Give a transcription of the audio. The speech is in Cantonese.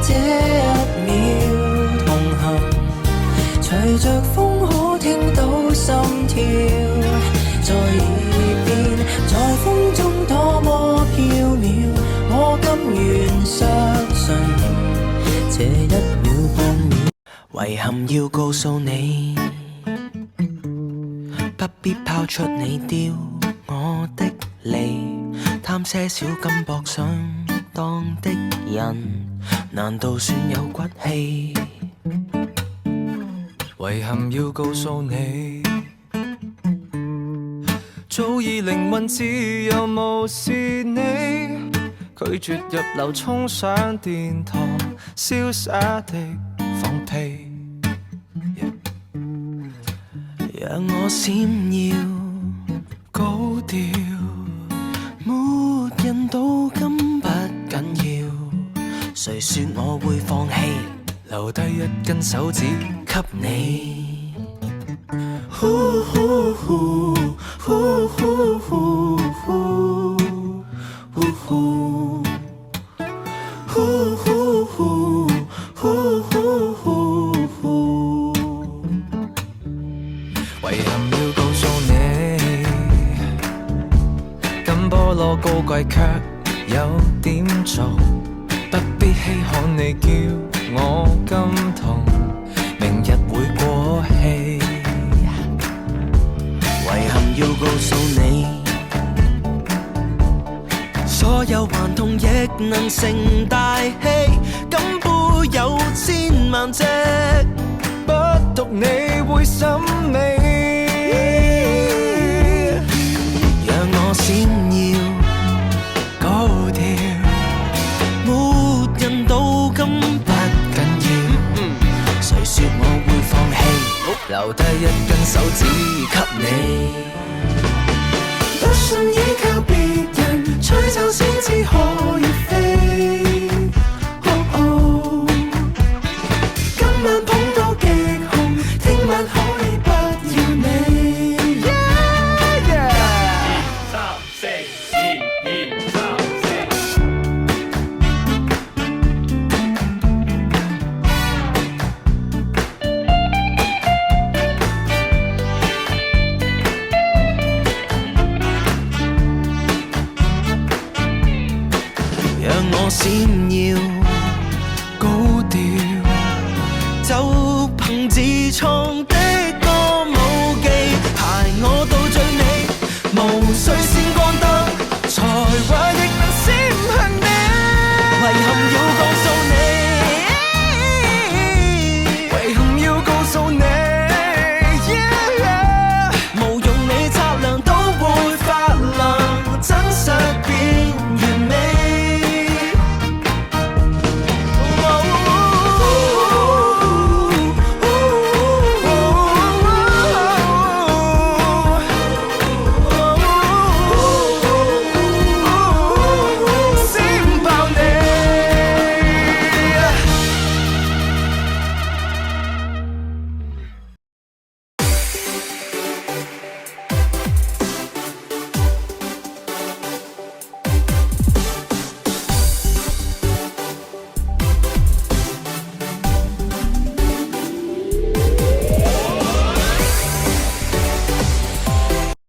這一秒同行，隨着風可聽到心跳，在耳邊，在風中多麼飄渺，我甘願相信這一秒半秒。遺憾要告訴你，不必拋出你丟我的離，貪些少金箔上當的人，難道算有骨氣？遺憾要告訴你，早已靈魂自由無視你，拒絕入流衝上殿堂，瀟灑的放屁。讓我閃耀高調，沒人到今不緊要，誰說我會放棄？留低一根手指給你。呼呼呼呼呼呼呼呼呼呼呼呼呼呼。遺憾要告訴你，金菠蘿高貴卻有點做，不必稀罕你叫我感痛，明日會過氣。遺憾要告訴你，所有頑童亦能成大器，金杯有千萬隻，不獨你會審美。讓我閃耀高調，沒人到今不緊要，誰說我會放棄？留低一根手指給你。不信依靠別人吹奏先知可以飛。今晚捧到極紅，聽晚可以不要你。讓我閃耀高調，就憑自創